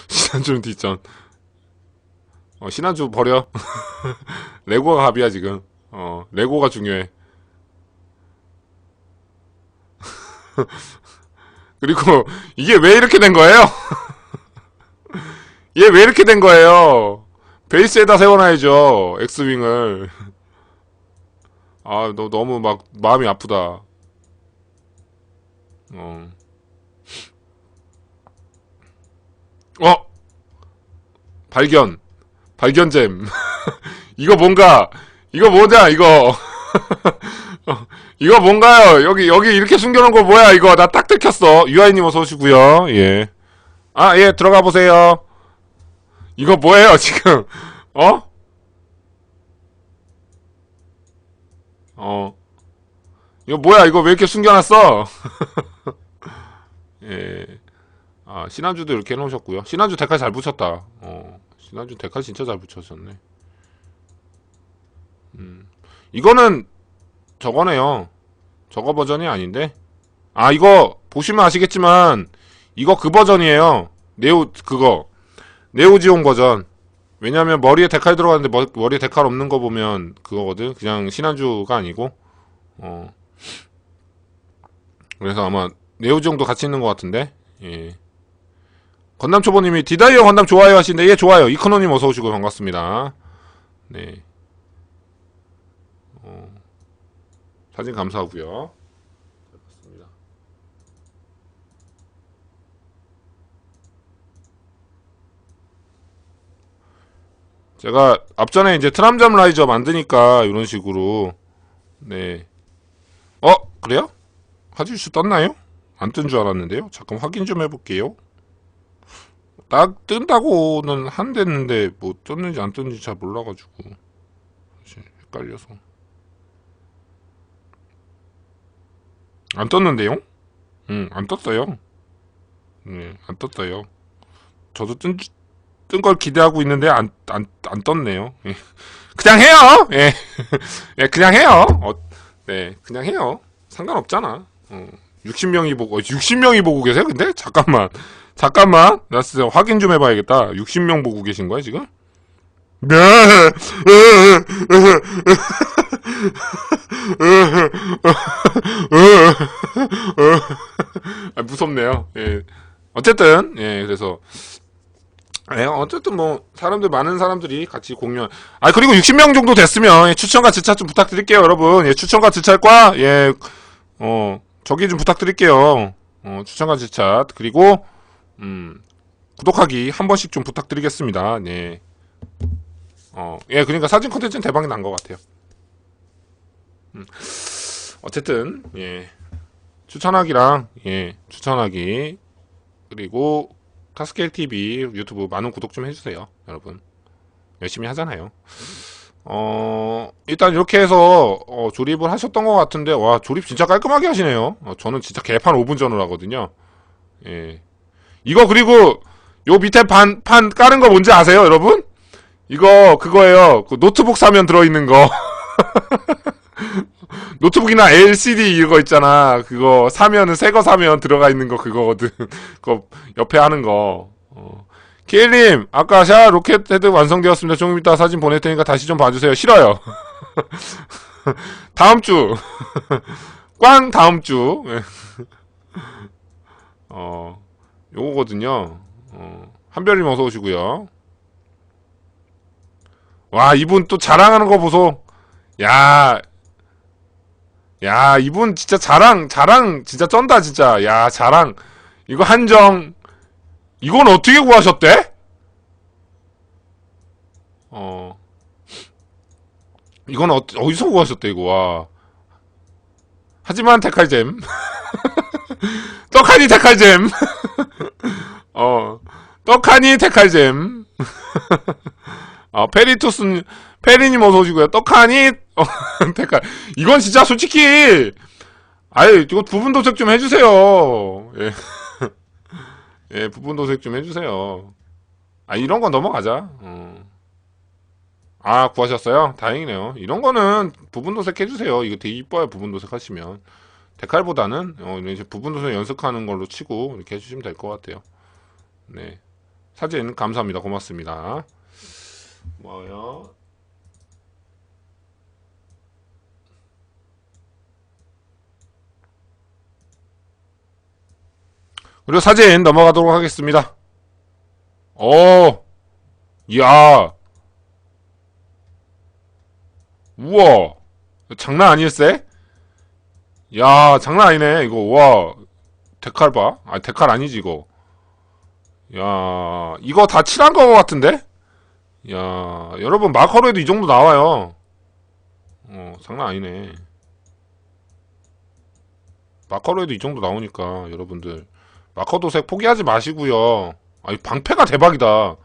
신한주는 뒷전. 신한주 버려. 레고가 갑이야 지금. 레고가 중요해. 그리고 이게 왜 이렇게 된 거예요? 얘 왜 이렇게 된 거예요? 베이스에다 세워놔야죠. 엑스윙을. 너 너무 막 마음이 아프다. 어. 어 발견. 발견잼. 이거 뭔가 이거 뭐냐 이거. 이거 뭔가요? 여기 이렇게 숨겨놓은 거 뭐야 이거. 나 딱 들켰어. 유아이님 어서 오시고요. 예. 예, 들어가 보세요. 이거 뭐예요 지금? 어? 어. 이거 뭐야 이거 왜 이렇게 숨겨놨어? 예. 신한주도 이렇게 해놓으셨고요. 신한주 데칼 잘 붙였다. 신한주 데칼 진짜 잘 붙였었네. 이거는 저거네요. 저거 버전이 아닌데? 이거 보시면 아시겠지만 이거 그 버전이에요. 그거 네오지온 버전. 왜냐면 머리에 데칼 들어가는데 머리에 데칼 없는 거 보면 그거거든. 그냥 신한주가 아니고. 그래서 아마 네오지온도 같이 있는 것 같은데. 예. 건담초보님이 디다이어 건담 좋아요 하시는데, 예, 좋아요. 이코노님 어서오시고 반갑습니다. 네. 사진 감사하고요. 반갑습니다. 제가 앞전에 이제 트람잠 라이저 만드니까 이런 식으로. 네. 그래요? 하주슈 떴나요? 안 뜬 줄 알았는데요. 잠깐 확인 좀 해볼게요. 딱 뜬다고는 한댔는데 뭐 떴는지 안 떴는지 잘 몰라가지고 사실 헷갈려서. 안 떴는데요? 안 떴어요. 네, 안 떴어요. 저도 뜬 걸 기대하고 있는데 안 떴네요. 예. 그냥 해요. 예. 예, 그냥 해요. 네, 그냥 해요. 상관없잖아. 60명이 보고 계세요? 근데? 잠깐만. 나 진짜 확인 좀 해봐야겠다. 60명 보고 계신 거야, 지금? 네. 무섭네요. 예. 어쨌든, 예, 그래서. 어쨌든 뭐, 많은 사람들이 같이 공유. 그리고 60명 정도 됐으면, 추천과 지차 좀 부탁드릴게요, 여러분. 예, 추천과 지차과, 예, 저기 좀 부탁드릴게요. 추천과 지차. 그리고, 구독하기 한 번씩 좀 부탁드리겠습니다. 네. 예, 그러니까 사진 컨텐츠는 대박이 난 것 같아요. 어쨌든, 예. 추천하기. 그리고, 타스케일 TV 유튜브 많은 구독 좀 해주세요. 여러분. 열심히 하잖아요. 일단 이렇게 해서, 조립을 하셨던 것 같은데, 와, 조립 진짜 깔끔하게 하시네요. 저는 진짜 개판 5분 전후로 하거든요. 예. 이거 그리고, 요 밑에 판 까는 거 뭔지 아세요, 여러분? 이거, 그거예요. 그 노트북 사면 들어있는 거. 노트북이나 LCD 이거 있잖아. 그거 사면은 새 거 사면 들어가 있는 거 그거거든. 그거 옆에 하는 거. 키엘님, 아까 샤 로켓 헤드 완성되었습니다. 조금 이따 사진 보낼 테니까 다시 좀 봐주세요. 싫어요. 다음 주. 꽝 다음 주. 요거거든요. 한별님 어서 오시고요. 와, 이분 또 자랑하는 거 보소. 야, 이분 진짜 자랑 진짜 쩐다, 진짜. 야, 자랑. 이거 한정, 이건 어떻게 구하셨대? 이건 어디서 구하셨대, 이거, 와. 하지만 데칼잼. 떡하니 데칼잼. 떡하니 데칼잼. 페리님 어서 오시고요. 떡하니, 데칼. 이건 진짜 솔직히, 이거 부분 도색 좀 해주세요. 예. 예, 부분 도색 좀 해주세요. 이런 건 넘어가자. 구하셨어요? 다행이네요. 이런 거는 부분 도색 해주세요. 이거 되게 이뻐요, 부분 도색 하시면. 데칼보다는 이제 부분 도서 연습하는 걸로 치고 이렇게 해주시면 될 것 같아요. 네, 사진 감사합니다. 고맙습니다. 뭐요? 그리고 사진 넘어가도록 하겠습니다. 오, 이야, 우와, 장난 아니었어? 야, 장난 아니네. 이거, 와, 데칼 봐. 아, 데칼 아니지, 이거. 야, 이거 다 칠한 거 같은데? 야, 여러분, 마커로에도 이 정도 나와요. 장난 아니네. 마커로에도 이 정도 나오니까, 여러분들. 마커 도색 포기하지 마시고요. 아이, 방패가 대박이다.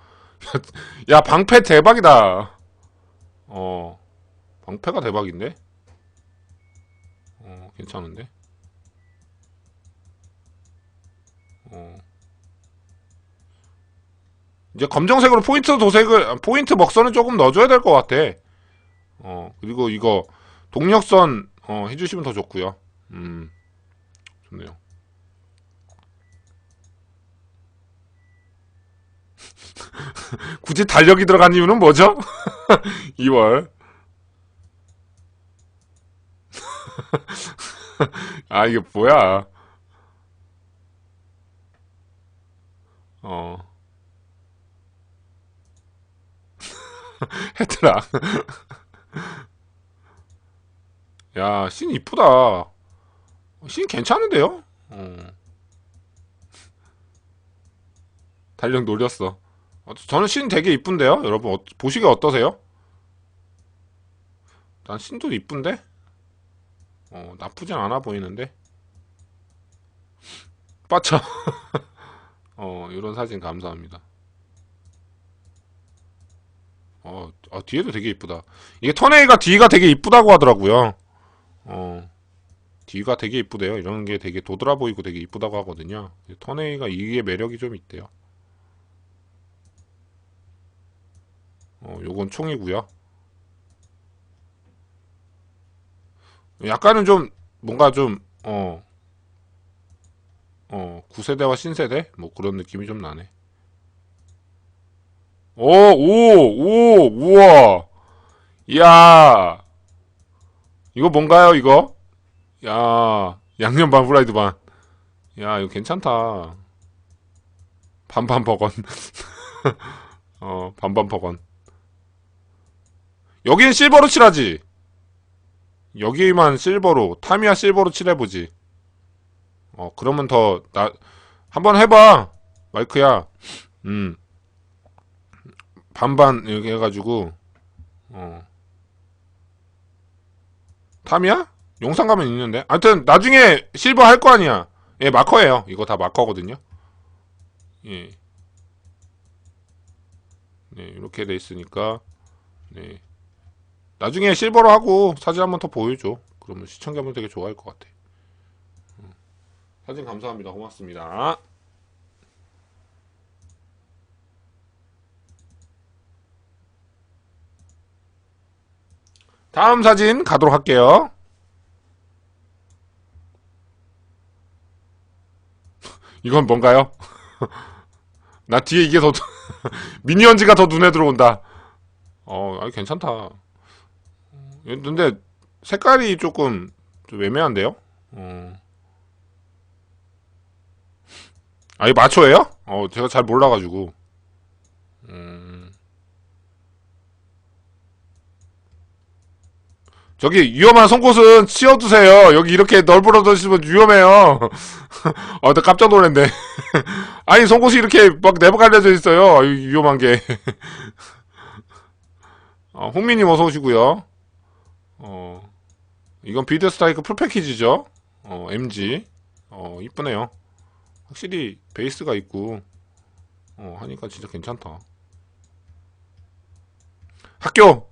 야, 방패 대박이다. 방패가 대박인데? 괜찮은데? 이제 검정색으로 포인트 도색을, 포인트 먹선은 조금 넣어줘야 될 것 같아. 그리고 이거, 동력선, 해주시면 더 좋고요. 좋네요. 굳이 달력이 들어간 이유는 뭐죠? 2월. 아, 이게 뭐야. 어. 헤트라. 야, 씬 이쁘다. 씬 괜찮은데요? 달력 노렸어. 저는 씬 되게 이쁜데요? 여러분, 보시기 어떠세요? 난 씬도 이쁜데? 나쁘진 않아 보이는데? 빠쳐. 이런 사진 감사합니다. 뒤에도 되게 이쁘다. 이게 턴에이가 뒤가 되게 이쁘다고 하더라고요. 뒤가 되게 이쁘대요. 이런 게 되게 도드라 보이고 되게 이쁘다고 하거든요. 턴에이가 이게 매력이 좀 있대요. 요건 총이고요. 약간은 좀 뭔가 좀 9세대와 신세대 뭐 그런 느낌이 좀 나네. 우와. 이야. 이거 뭔가요, 이거? 야, 양념 반, 후라이드 반. 야, 이거 괜찮다. 반반 버건. 반반 버건. 여긴 실버로 칠하지. 여기만 실버로, 타미야 실버로 칠해보지. 그러면 한번 해봐. 마이크야. 반반, 이렇게 해가지고, 타미야? 용산 가면 있는데. 하여튼, 나중에 실버 할 거 아니야. 예, 마커예요. 이거 다 마커거든요. 예. 네, 이렇게 돼 있으니까, 네. 나중에 실버로 하고 사진 한번 더 보여줘. 그러면 시청자분 되게 좋아할 것 같아. 사진 감사합니다. 고맙습니다. 다음 사진 가도록 할게요. 이건 뭔가요? 나 뒤에 이게 더 미니언즈가 더 눈에 들어온다. 괜찮다. 근데 색깔이 조금 좀 애매한데요? 이거 마초예요? 제가 잘 몰라가지고. 저기 위험한 송곳은 치워두세요. 여기 이렇게 널브러져있으면 위험해요. 나 깜짝 놀랐네. 아니 송곳이 이렇게 막 내버갈려져 있어요. 위험한 게. 홍미님 어서 오시고요. 이건 비드 스트라이크 풀 패키지죠. MG. 이쁘네요. 확실히 베이스가 있고 하니까 진짜 괜찮다. 학교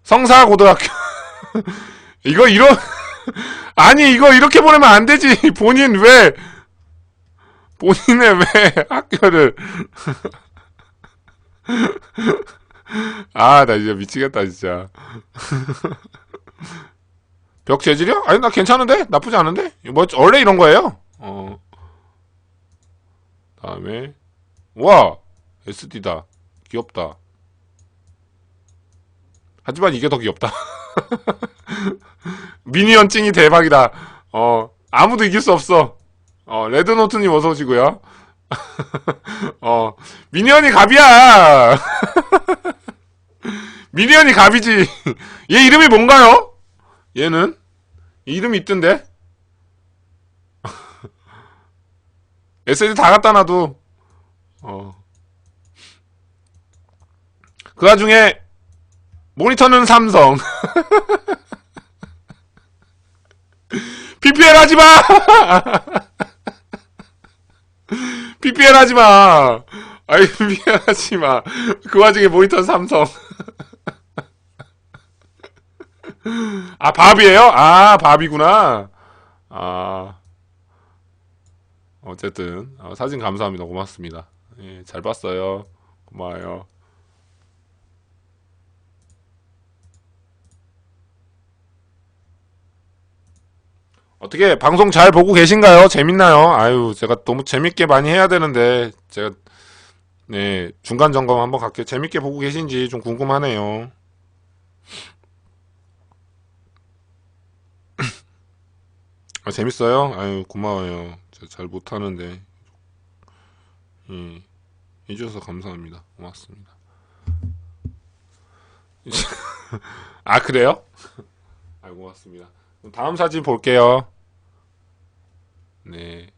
성사고등학교. 이거 아니 이거 이렇게 보내면 안 되지. 본인의 왜 학교를 나 진짜 미치겠다 진짜. 벽 재질이요? 아니, 나 괜찮은데? 나쁘지 않은데? 뭐, 원래 이런 거예요. 다음에, 와! SD다. 귀엽다. 하지만 이게 더 귀엽다. 미니언 찡이 대박이다. 아무도 이길 수 없어. 레드노트님 어서 오시고요. 미니언이 갑이야! 미니언이 갑이지. 얘 이름이 뭔가요? 얘는? 이름이 있던데? SD 다 갖다 놔도, 그 와중에, 모니터는 삼성. PPL 하지 마! PPL 하지 마! 아이, PPL 하지 마. 그 와중에 모니터는 삼성. 아, 밥이에요? 아, 밥이구나. 아, 어쨌든, 사진 감사합니다. 고맙습니다. 예, 잘 봤어요. 고마워요. 어떻게 방송 잘 보고 계신가요? 재밌나요? 아유, 제가 너무 재밌게 많이 해야 되는데 제가 네, 중간 점검 한번 갈게요. 재밌게 보고 계신지 좀 궁금하네요. 재밌어요? 아유, 고마워요. 제가 잘 못하는데 예, 해주셔서 감사합니다. 고맙습니다. 아, 그래요? 아유, 고맙습니다. 그럼 다음 사진 볼게요. 네.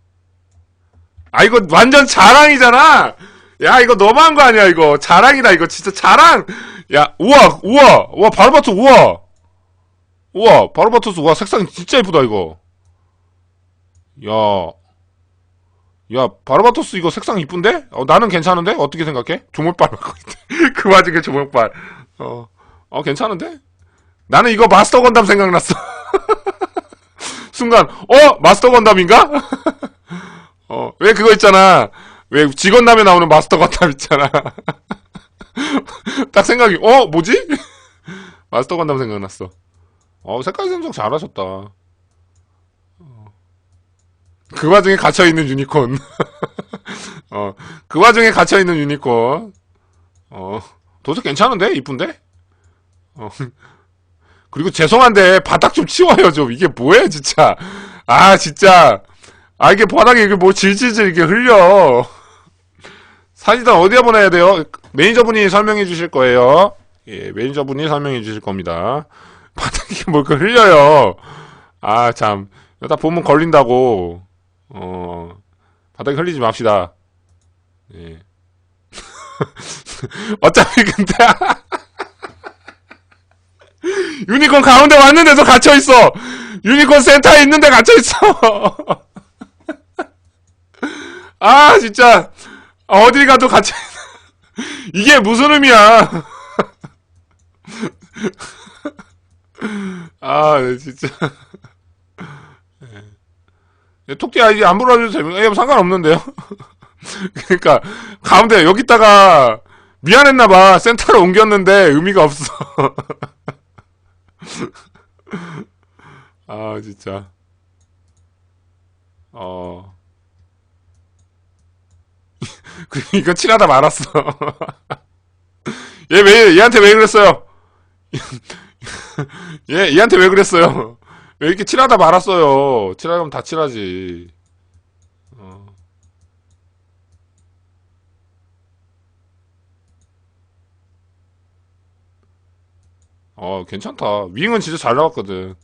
아, 이거 완전 자랑이잖아! 야, 이거 너무한 거 아니야, 이거. 자랑이다, 이거. 진짜 자랑! 야, 우와, 우와, 우와, 바르바토스, 우와! 우와, 바르바토스, 우와, 색상 진짜 예쁘다, 이거. 야, 야, 바르바토스 이거 색상 이쁜데? 나는 괜찮은데? 어떻게 생각해? 조목발 갖고 있대. 그 와중에 조목발. 괜찮은데? 나는 이거 마스터 건담 생각났어. 순간, 마스터 건담인가? 왜 그거 있잖아. 왜 직원남에 나오는 마스터 건담 있잖아. 딱 생각이, 뭐지? 마스터 건담 생각났어. 색깔 선정 잘하셨다. 그 와중에 갇혀있는 유니콘. 그 와중에 갇혀있는 유니콘. 도색 괜찮은데? 이쁜데? 그리고 죄송한데, 바닥 좀 치워요, 좀. 이게 뭐예요, 진짜. 아, 진짜. 아, 이게 바닥에 이게 뭐 질질질 이렇게 흘려. 사진단 어디에 보내야 돼요? 매니저분이 설명해 주실 거예요. 예, 매니저분이 설명해 주실 겁니다. 바닥에 뭐 이렇게 흘려요. 아, 참. 여기다 보면 걸린다고. 바닥에 흘리지 맙시다. 예. 어차피 근데, 유니콘 가운데 왔는데도 갇혀있어! 유니콘 센터에 있는데 갇혀있어! 아, 진짜. 어딜 가도 갇혀. 이게 무슨 의미야. 아, 진짜. 톡티 아이디 안 불러줘도 됩니다. 상관없는데요. 그러니까 가운데 여기다가 미안했나봐. 센터로 옮겼는데 의미가 없어. 아, 진짜. 이거 칠하다 말았어. 얘한테 왜 그랬어요? 얘한테 왜 그랬어요? 왜 이렇게 칠하다 말았어요? 칠하면 다 칠하지. 괜찮다. 윙은 진짜 잘 나왔거든.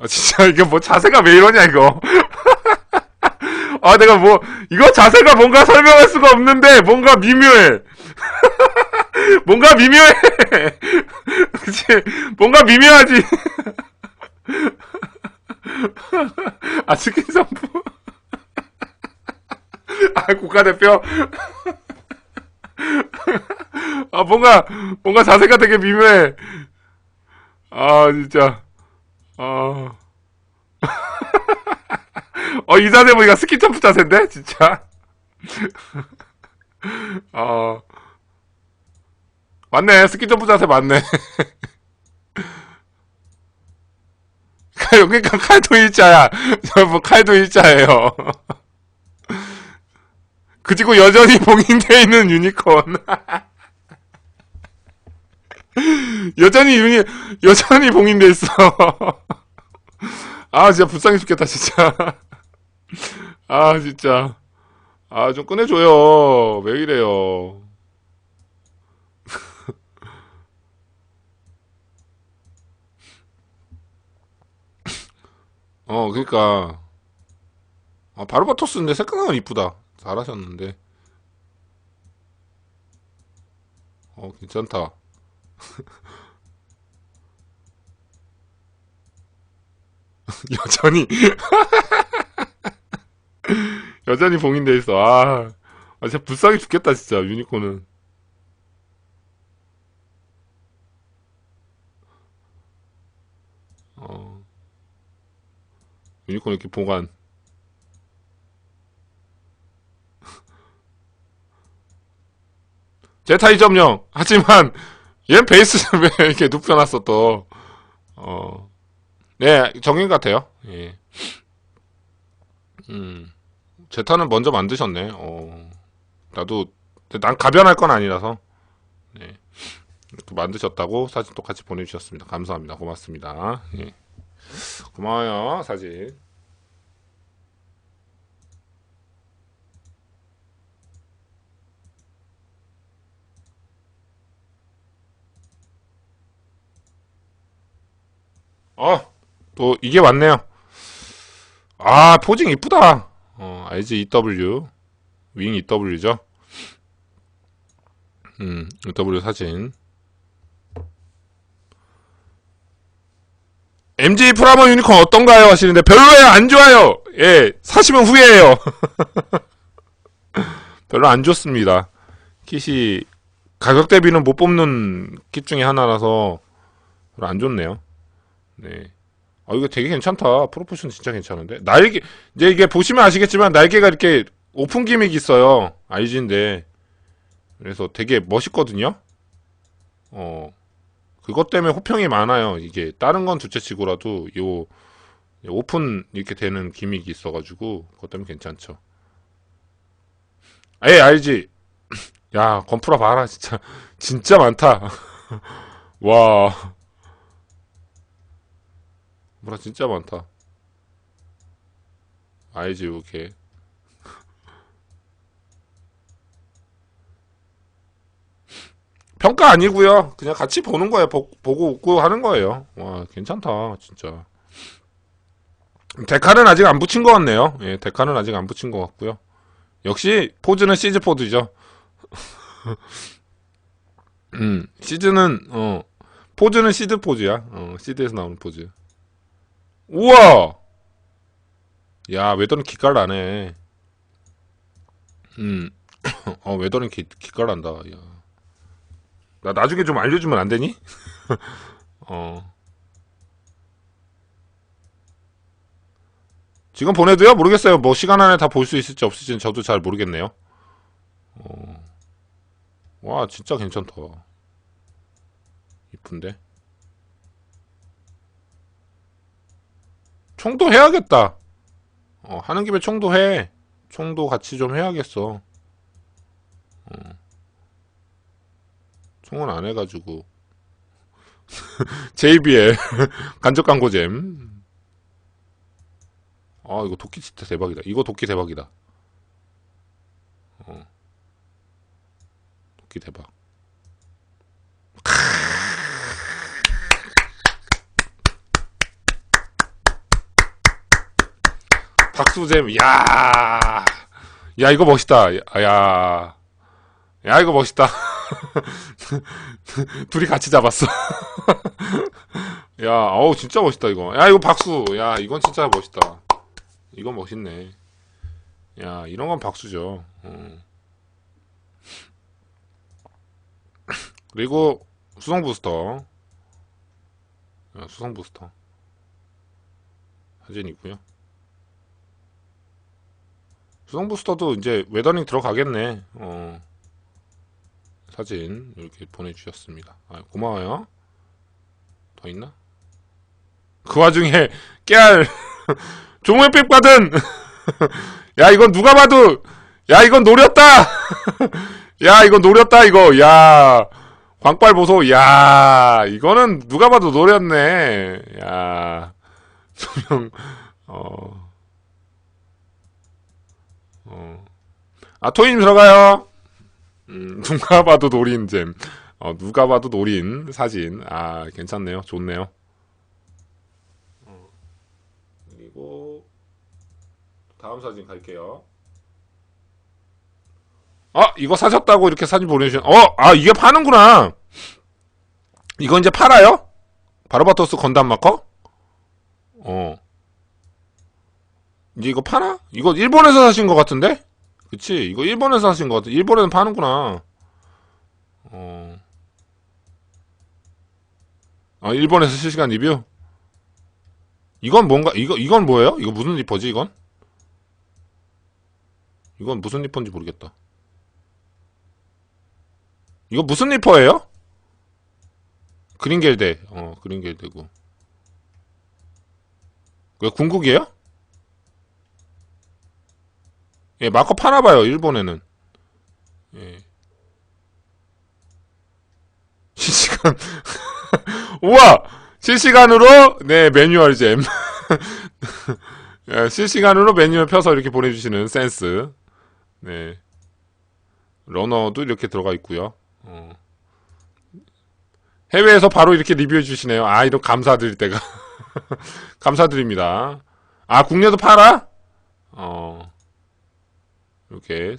진짜, 이게 뭐 자세가 왜 이러냐, 이거. 내가 뭐, 이거 자세가 뭔가 설명할 수가 없는데, 뭔가 미묘해. 뭔가 미묘해. 그치? 뭔가 미묘하지. 스킨 선프. 국가대표? 뭔가 자세가 되게 미묘해. 진짜. 이 자세 보니까 스키 점프 자세인데? 진짜. 맞네. 스키 점프 자세 맞네. 그러니까 칼도 일자야. 저 뭐 칼도 일자예요. 그리고 여전히 봉인되어 있는 유니콘. 여전히 봉인돼 있어. 아, 진짜 불쌍해 죽겠다, 진짜. 아, 진짜. 아, 좀 꺼내줘요. 왜 이래요. 그니까. 아, 바르바토스인데 색깔은 이쁘다. 잘하셨는데. 괜찮다. 여전히, 여전히 봉인돼 있어. 진짜 불쌍해 죽겠다, 진짜, 유니콘은. 어, 유니콘 이렇게 보관. 제타 2.0. 하지만, 얘 베이스 왜 이렇게 눕혀놨어, 또. 어, 네, 정인 같아요. 예. 음, 제타는 먼저 만드셨네. 나도, 난 가변할 건 아니라서. 네. 이렇게 만드셨다고 사진 똑같이 보내주셨습니다. 감사합니다. 고맙습니다. 예. 고마워요, 사진. 또, 이게 왔네요. 포징 이쁘다. 알지, EW. 윙 EW죠. EW 사진. MG 프라모 유니콘 어떤가요? 하시는데, 별로예요, 안 좋아요. 예, 사시면 후회해요. 별로 안 좋습니다. 킷이, 가격 대비는 못 뽑는 킷 중에 하나라서, 별로 안 좋네요. 네. 이거 되게 괜찮다. 프로포션 진짜 괜찮은데. 날개, 이제 이게 보시면 아시겠지만, 날개가 이렇게 오픈 기믹이 있어요. IG인데. 그래서 되게 멋있거든요. 그것 때문에 호평이 많아요. 이게 다른 건 둘째치고라도 요 오픈 이렇게 되는 기믹이 있어가지고 그것 때문에 괜찮죠. 알지. 야, 건프라 봐라, 진짜. 진짜 많다. 와, 뭐라 진짜 많다. 알지, 이렇게. 평가 아니고요. 그냥 같이 보는 거예요. 보고 웃고 하는 거예요. 와, 괜찮다, 진짜. 데카는 아직 안 붙인 것 같네요. 예, 데카는 아직 안 붙인 것 같고요. 역시 포즈는 시즈 포즈죠. 시즈는 포즈는 시드 포즈야. 시드에서 나오는 포즈. 우와. 야, 웨더는 기깔나네. 음, 웨더는 기깔난다. 야, 나 나중에 좀 알려주면 안 되니? 어, 지금 보내도요? 모르겠어요. 뭐 시간 안에 다 볼 수 있을지 없을지는 저도 잘 모르겠네요. 어, 와, 진짜 괜찮다. 이쁜데. 총도 해야겠다. 하는 김에 총도 해. 총도 같이 좀 해야겠어. 총은 안 해가지고. JBL 간접 광고잼. 이거 도끼 진짜 대박이다. 이거 도끼 대박이다. 어, 도끼 대박. 박수잼. 야, 야 이거 멋있다. 야, 야 이거 멋있다. 둘이 같이 잡았어. 야, 진짜 멋있다 이거. 야 이거 박수. 야 이건 진짜 멋있다. 이건 멋있네. 야 이런 건 박수죠. 그리고 수성 부스터. 수성 부스터 사진이고요. 수성 부스터도 이제 웨더링 들어가겠네. 사진 이렇게 보내주셨습니다. 아, 고마워요. 더 있나? 그 와중에 깨알 종회백 받은 야 이건 누가 봐도 야 이건 노렸다 야 이건 노렸다 이거 야 광빨 보소 야 이거는 누가 봐도 노렸네 야 조명 아 토이님 들어가요. 누가 봐도 노린 잼. 누가 봐도 노린 사진. 아, 괜찮네요. 좋네요. 그리고 다음 사진 갈게요. 이거 사셨다고 이렇게 사진 보내주신. 이게 파는구나. 이거 이제 팔아요? 바로바토스 건담 마커? 이제 이거 파나? 이거 일본에서 사신 것 같은데? 그치? 이거 일본에서 사신 것 같아. 일본에는 파는구나. 일본에서 실시간 리뷰? 이건 뭔가, 이건 뭐예요? 이거 무슨 리퍼지, 이건? 이건 무슨 리퍼인지 모르겠다. 이거 무슨 리퍼예요? 그린겔데. 그린겔데고. 왜 궁극이에요? 예, 마커 파나봐요, 일본에는. 예. 실시간. 우와! 실시간으로, 네, 매뉴얼 잼. 예, 실시간으로 매뉴얼 펴서 이렇게 보내주시는 센스. 네. 러너도 이렇게 들어가 있고요. 해외에서 바로 이렇게 리뷰해 주시네요. 이런 감사드릴 때가. 감사드립니다. 국내도 팔아? 이렇게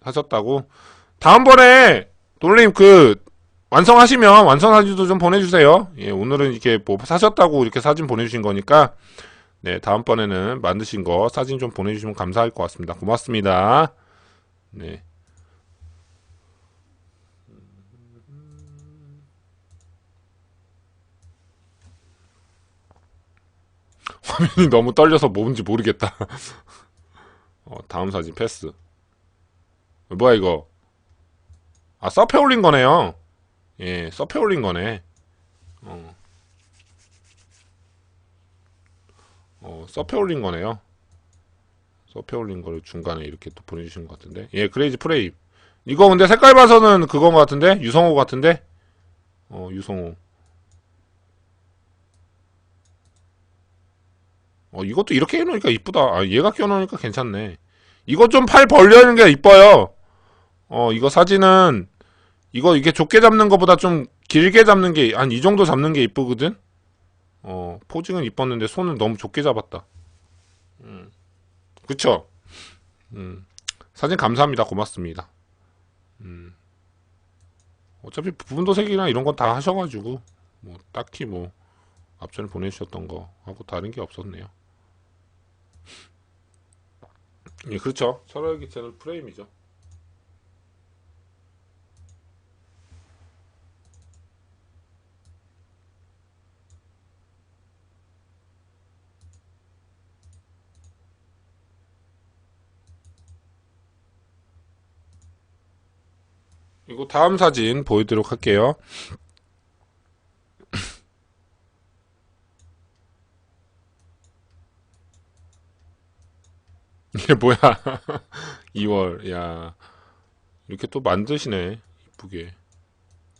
하셨다고. 다음번에, 돌림 완성하시면 완성 사진도 좀 보내주세요. 예, 오늘은 이렇게 뭐 사셨다고 이렇게 사진 보내주신 거니까, 네, 다음번에는 만드신 거 사진 좀 보내주시면 감사할 것 같습니다. 고맙습니다. 네. 화면이 너무 떨려서 뭔지 모르겠다. 다음 사진 패스. 뭐야 이거? 서페 올린 거네요. 예, 서페 올린 거네. 서페 올린 거네요. 서페 올린 거를 중간에 이렇게 또 보내주신 것 같은데. 예, 그레이지 프레임. 이거 근데 색깔 봐서는 그건 것 같은데? 유성호 같은데? 유성호. 이것도 이렇게 해놓으니까 이쁘다. 얘가 껴놓으니까 괜찮네. 이거 좀 팔 벌려는 게 이뻐요. 이거 사진은, 이게 좁게 잡는 것보다 좀 길게 잡는 게, 한 이 정도 잡는 게 이쁘거든? 포징은 이뻤는데 손은 너무 좁게 잡았다. 그쵸? 사진 감사합니다. 고맙습니다. 어차피 부분도색이랑 이런 건 다 하셔가지고, 뭐, 딱히 뭐, 앞전에 보내주셨던 거 하고 다른 게 없었네요. 예, 그렇죠. 철학의 채널 프레임이죠. 이거 다음 사진 보여드리도록 할게요. 이게 뭐야? 2월, 야. 이렇게 또 만드시네. 이쁘게.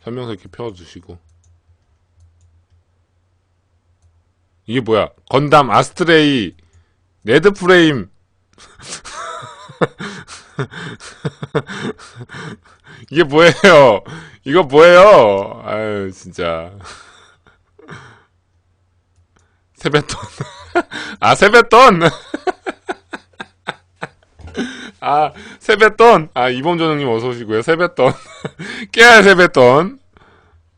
설명서 이렇게 펴주시고. 이게 뭐야? 건담 아스트레이, 레드 프레임. 이게 뭐예요? 이거 뭐예요? 아유, 진짜. 세뱃돈. 세뱃돈! 세뱃돈! 이범조정님 어서오시고요. 세뱃돈. 깨알 세뱃돈.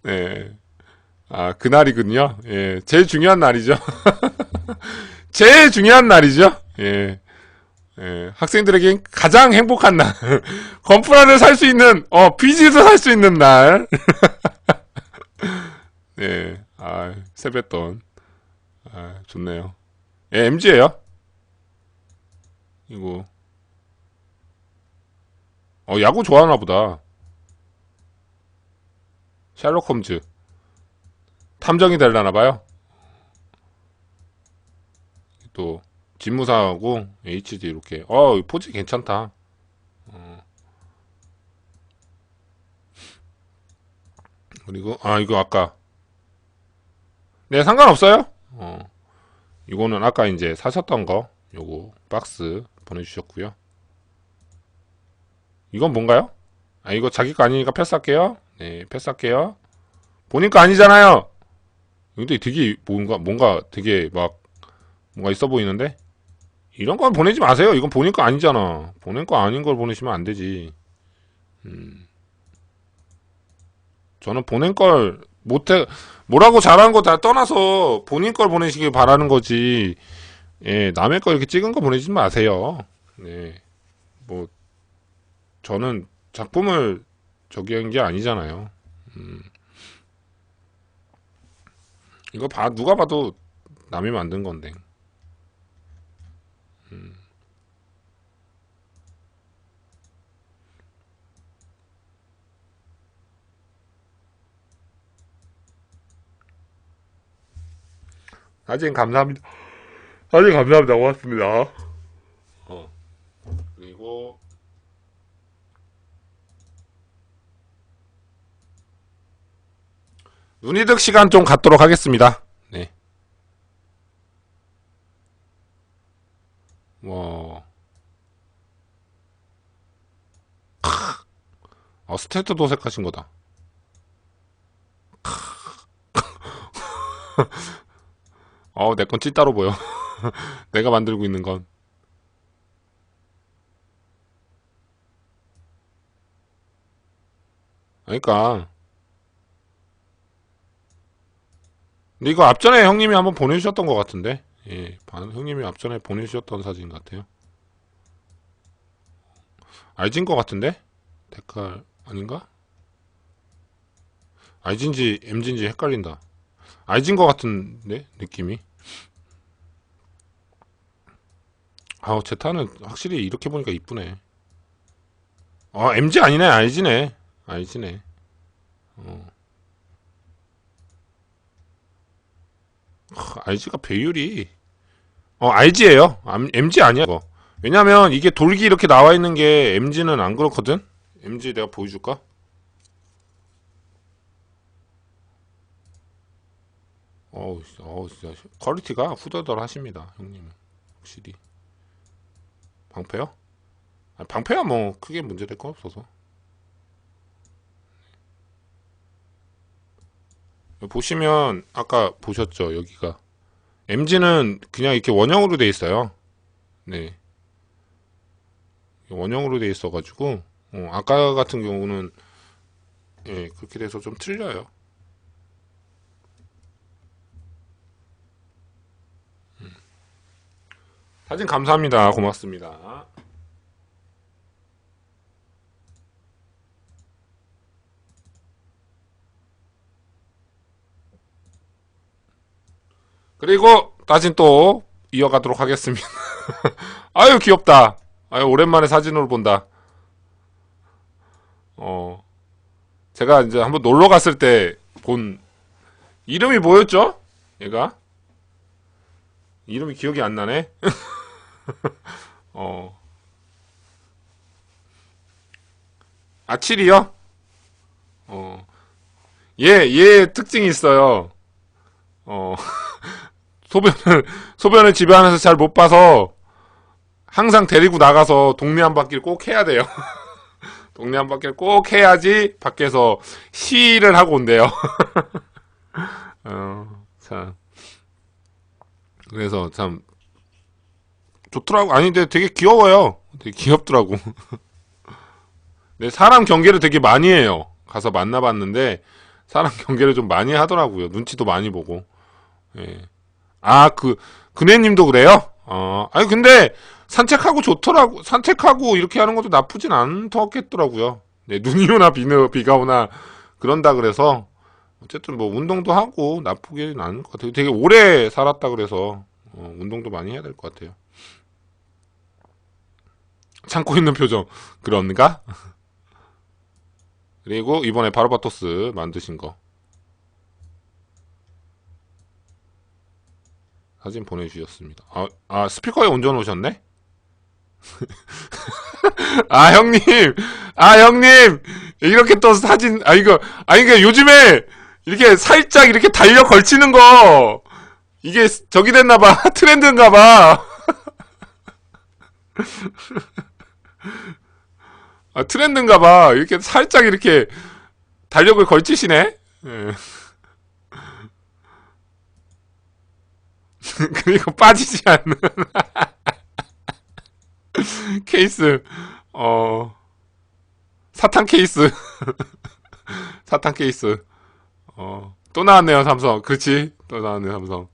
네. 그날이군요. 예. 제일 중요한 날이죠. 제일 중요한 날이죠. 예. 예. 학생들에겐 가장 행복한 날. 건프라를 살 수 있는, 비즈도 살 수 있는 날. 예. 세뱃돈. 좋네요. 예, MG예요. 이거. 야구 좋아하나 보다. 셜록 홈즈. 탐정이 되려나봐요. 또, 집무사하고 HD 이렇게. 포즈 괜찮다. 그리고, 이거 아까. 네, 상관없어요. 이거는 아까 이제 사셨던 거. 요거, 박스 보내주셨고요. 이건 뭔가요? 이거 자기 거 아니니까 패스할게요. 네, 패스할게요. 보니까 아니잖아요. 근데 되게 뭔가 되게 막 뭔가 있어 보이는데? 이런 건 보내지 마세요. 이건 보니까 아니잖아. 보낼 거 아닌 걸 보내시면 안 되지. 저는 보낸 걸 못해 뭐라고 잘하는 거 다 떠나서 본인 걸 보내시길 바라는 거지. 예, 남의 거 이렇게 찍은 거 보내지 마세요. 네, 뭐 저는 작품을 저기 한 게 아니잖아요. 이거 누가 봐도 남이 만든 건데. 사진 감사합니다. 사진 감사합니다. 고맙습니다. 그리고 눈이득 시간 좀 갖도록 하겠습니다. 네. 뭐 스테이트 도색하신 거다. 내 건 찌따로 보여. 내가 만들고 있는 건. 그러니까. 근데 이거 앞전에 형님이 한번 보내주셨던 것 같은데. 예, 형님이 앞전에 보내주셨던 사진 같아요. 알진 것 같은데? 데칼 아닌가? 알진지 M진지 헷갈린다. 알진 것 같은데 느낌이. 제타는 확실히 이렇게 보니까 이쁘네. MG 아니네. 알지네. 알지네. RG가 배율이 RG예요. MG 아니야 이거. 왜냐면 이게 돌기 이렇게 나와 있는 게 MG는 안 그렇거든. MG 내가 보여줄까? 진짜 퀄리티가 후덜덜하십니다, 형님은. 확실히. 방패요? 방패야 뭐 크게 문제될 건 없어서. 보시면 아까 보셨죠, 여기가. MG는 그냥 이렇게 원형으로 돼 있어요. 네. 원형으로 돼 있어가지고 아까 같은 경우는 예, 그렇게 돼서 좀 틀려요. 사진 감사합니다. 고맙습니다. 그리고 사진 또 이어가도록 하겠습니다. 아유 귀엽다. 아유 오랜만에 사진으로 본다. 제가 이제 한번 놀러 갔을 때 본 이름이 뭐였죠? 얘가 이름이 기억이 안 나네. 아칠이요? 어, 얘 특징이 있어요. 어, 소변을 집에 안에서 잘 못 봐서 항상 데리고 나가서 동네 한 바퀴를 꼭 해야 돼요. 동네 한 바퀴를 꼭 해야지 밖에서 시를 하고 온대요. 참. 그래서 참 좋더라고. 아니, 근데 되게 귀여워요. 되게 귀엽더라고. 네, 사람 경계를 되게 많이 해요. 가서 만나봤는데 사람 경계를 좀 많이 하더라고요. 눈치도 많이 보고. 예. 그네님도 그래요? 아니 근데 산책하고 좋더라고. 산책하고 이렇게 하는 것도 나쁘진 않더겠더라고요. 네, 눈이 오나 비가 오나 그런다 그래서 어쨌든 뭐 운동도 하고 나쁘게는 않은 것 같아요. 되게 오래 살았다 그래서 운동도 많이 해야 될 것 같아요. 참고 있는 표정 그런가? 그리고 이번에 바로바토스 만드신 거 사진 보내주셨습니다. 스피커에 얹어 놓으셨네? 형님! 형님! 이렇게 또 사진, 이게 요즘에 이렇게 살짝 이렇게 달력 걸치는 거, 이게 저기 됐나봐. 트렌드인가봐. 트렌드인가봐. 이렇게 살짝 이렇게 달력을 걸치시네? 예. 그리고 빠지지 않는 케이스, 사탕 케이스. 사탕 케이스. 또 나왔네요, 삼성. 그렇지. 또 나왔네, 삼성.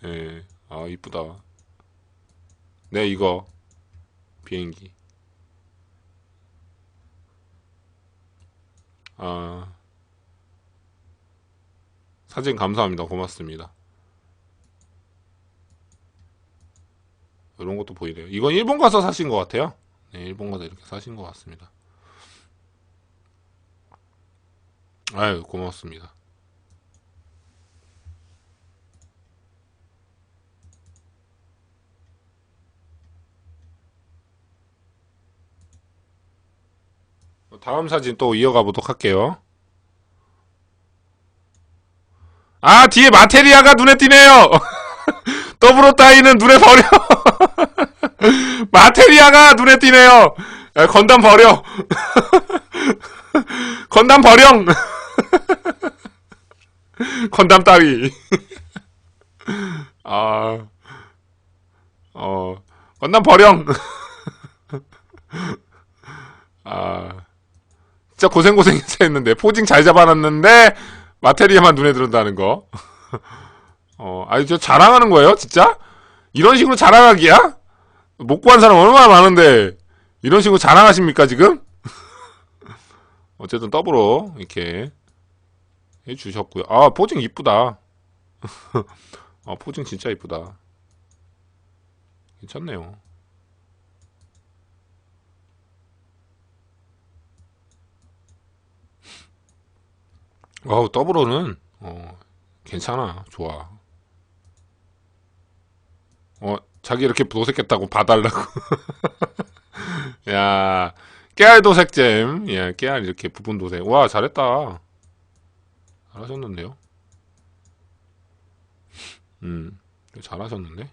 예. 이쁘다. 네, 이거. 비행기. 사진 감사합니다. 고맙습니다. 이런 것도 보이네요. 이건 일본 가서 사신 것 같아요. 네, 일본 가서 이렇게 사신 것 같습니다. 아유, 고맙습니다. 다음 사진 또 이어가 보도록 할게요. 뒤에 마테리아가 눈에 띄네요! 더불어 따위는 눈에 버려! 마테리아가 눈에 띄네요! 건담 버려! 건담 버령! 건담 따위. 건담 버령! 진짜 고생고생해서 했는데, 포징 잘 잡아놨는데, 마테리아만 눈에 들어온다는 거. 저 자랑하는 거예요, 진짜? 이런 식으로 자랑하기야? 못 구한 사람 얼마나 많은데, 이런 식으로 자랑하십니까, 지금? 어쨌든 더불어, 이렇게, 해주셨고요. 포징 이쁘다. 포징 진짜 이쁘다. 괜찮네요. 더불어는, 괜찮아. 좋아. 자기 이렇게 도색했다고 봐달라고. 야, 깨알 도색잼. 야, 깨알 이렇게 부분 도색. 와, 잘했다. 잘하셨는데요? 잘하셨는데?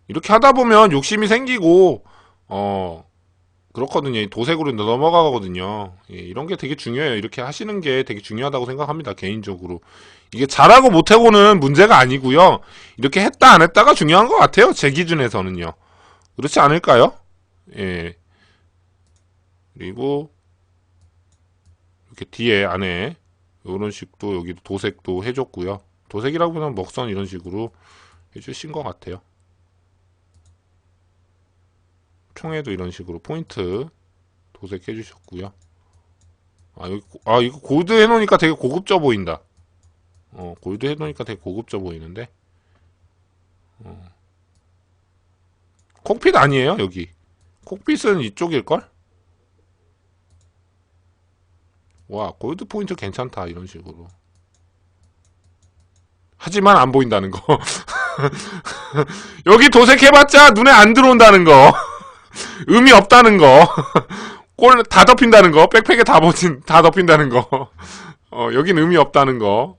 이렇게 하다 보면 욕심이 생기고, 그렇거든요. 도색으로 넘어가거든요. 예, 이런 게 되게 중요해요. 이렇게 하시는 게 되게 중요하다고 생각합니다. 개인적으로. 이게 잘하고 못하고는 문제가 아니고요. 이렇게 했다 안 했다가 중요한 것 같아요. 제 기준에서는요. 그렇지 않을까요? 예. 그리고 이렇게 뒤에 안에 이런 식도 여기도 도색도 해줬고요. 도색이라고 하면 먹선 이런 식으로 해주신 것 같아요. 총에도 이런 식으로 포인트 도색해 주셨고요. 이거 골드 해놓으니까 되게 고급져 보인다. 골드 해놓으니까 되게 고급져 보이는데. 콕핏 아니에요, 여기. 콕핏은 이쪽일걸? 와, 골드 포인트 괜찮다, 이런 식으로. 하지만 안 보인다는 거. 여기 도색해봤자 눈에 안 들어온다는 거. 의미 없다는 거. 꼴 다 덮인다는 거. 백팩에 다 덮인다는 거. 여긴 의미 없다는 거.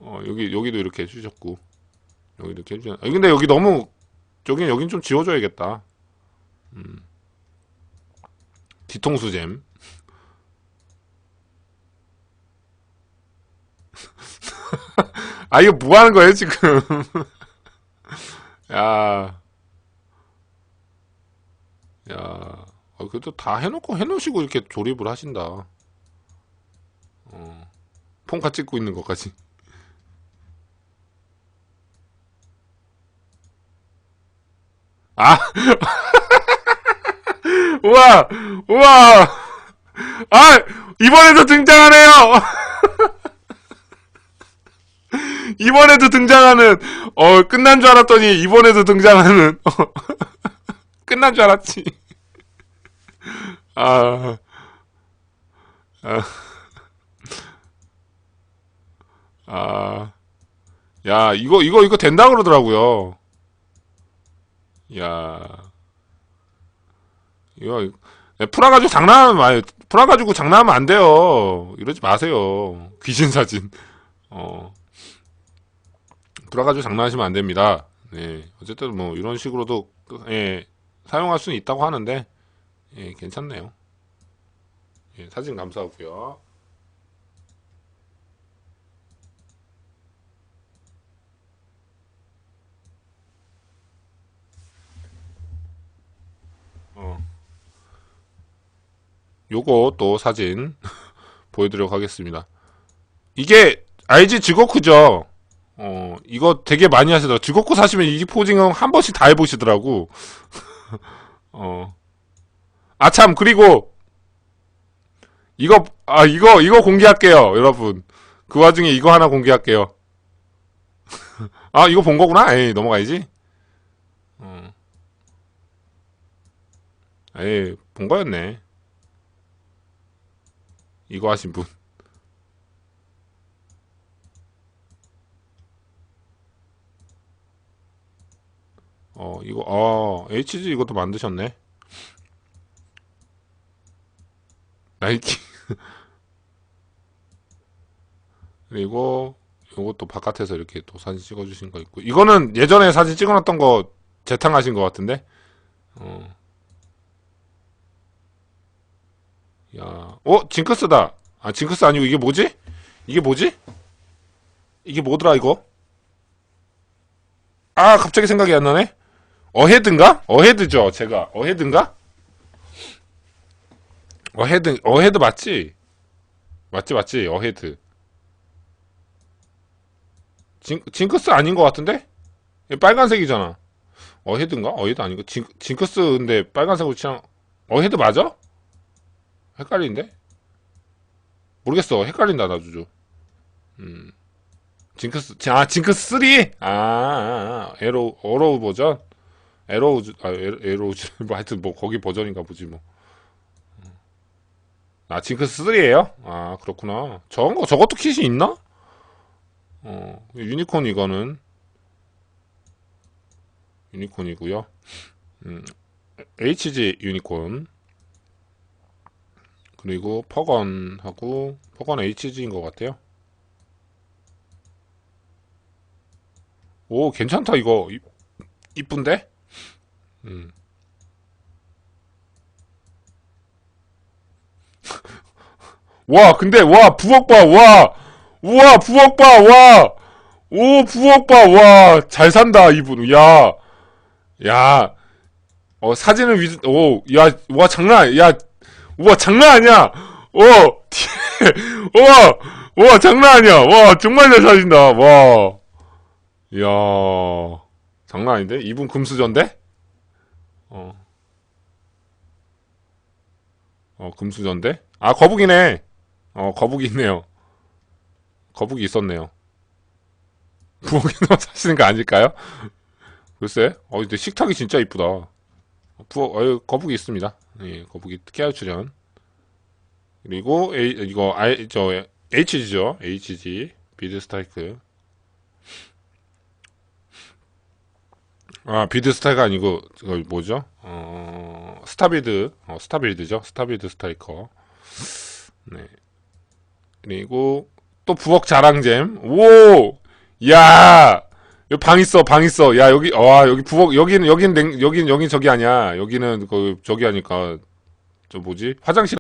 여기도 이렇게 해주셨고. 여기도 이렇게 해주셨. 근데 여기 너무, 여긴 좀 지워줘야겠다. 뒤통수잼. 이거 뭐 하는 거예요, 지금? 야. 그래도 다 해놓으시고 이렇게 조립을 하신다. 폰카 찍고 있는 것까지. 우와! 우와! 이번에도 등장하네요! 이번에도 등장하는, 끝난 줄 알았더니, 이번에도 등장하는, 끝난 줄 알았지. 아, 아, 아, 야, 이거 된다 그러더라고요. 야, 이거, 풀어가지고 장난하면, 풀어가지고 장난하면 안 돼요. 이러지 마세요. 귀신 사진. 어, 풀어가지고 장난하시면 안 됩니다. 네, 어쨌든 뭐, 이런 식으로도, 예, 사용할 수는 있다고 하는데, 예, 괜찮네요. 예, 사진 감사하고요. 어, 요거 또 사진 보여드리도록 하겠습니다. 이게 IG 지고크죠? 이거 되게 많이 하시더라고. 지고크 사시면 이 포징은 한 번씩 다 해보시더라고. 어. 아, 참, 그리고, 이거 공개할게요, 여러분. 그 와중에 이거 하나 공개할게요. 아, 이거 본 거구나? 에이, 넘어가야지. 어. 에이, 본 거였네. 이거 하신 분. HG 이것도 만드셨네. 나이키. 그리고, 요것도 바깥에서 이렇게 또 사진 찍어주신 거 있고. 이거는 예전에 사진 찍어놨던 거 재탕하신 것 같은데? 어, 야, 징크스다. 아, 징크스 아니고 이게 뭐지? 이게 뭐지? 이게 뭐더라, 이거? 아, 갑자기 생각이 안 나네? 어헤드인가? 어헤드죠, 제가. 어헤드인가? 어헤드 맞지? 맞지, 어헤드. 징크스 아닌 것 같은데? 얘 빨간색이잖아. 어헤드인가? 어헤드 아니고, 징크스 근데 빨간색으로 칠한, 어헤드 맞아? 헷갈리는데? 모르겠어. 헷갈린다, 나주주. 음. 징크스 3? 어로우 버전? 에로우즈, 뭐 하여튼 뭐, 거기 버전인가 보지, 뭐. 아, 징크스 3예요? 아, 그렇구나. 저것도 킷이 있나? 유니콘 이거는, 유니콘이고요. 음, HG 유니콘. 그리고 퍼건 HG인 것 같아요. 오, 괜찮다, 이거. 이쁜데? 음. 와, 근데, 와, 부엌 봐, 와! 우와, 부엌 봐, 와! 오, 부엌 봐, 와! 잘 산다, 이분. 야, 야, 사진을 야, 와, 야, 와, 장난 아니야! 와, 와, 장난 아니야! 와, 정말 잘 사신다, 와. 야, 장난 아닌데? 이분 금수저인데? 어, 금수저인데? 아, 거북이네. 거북이 있네요. 거북이 있었네요. 부엌에서 사시는 거 아닐까요? 글쎄, 근데 식탁이 진짜 이쁘다. 거북이 있습니다. 예, 거북이 특이할 출연. 그리고, HG죠. HG. 비드 스타이크. 아, 비드 스타이크가 아니고, 뭐죠? 스타빌드죠. 스타빌드 스타이커. 네. 그리고, 또 부엌 자랑잼. 오! 야! 여기 방 있어. 야, 여기 부엌, 여긴 저기 아니야. 여기는, 저기 하니까, 저 뭐지? 화장실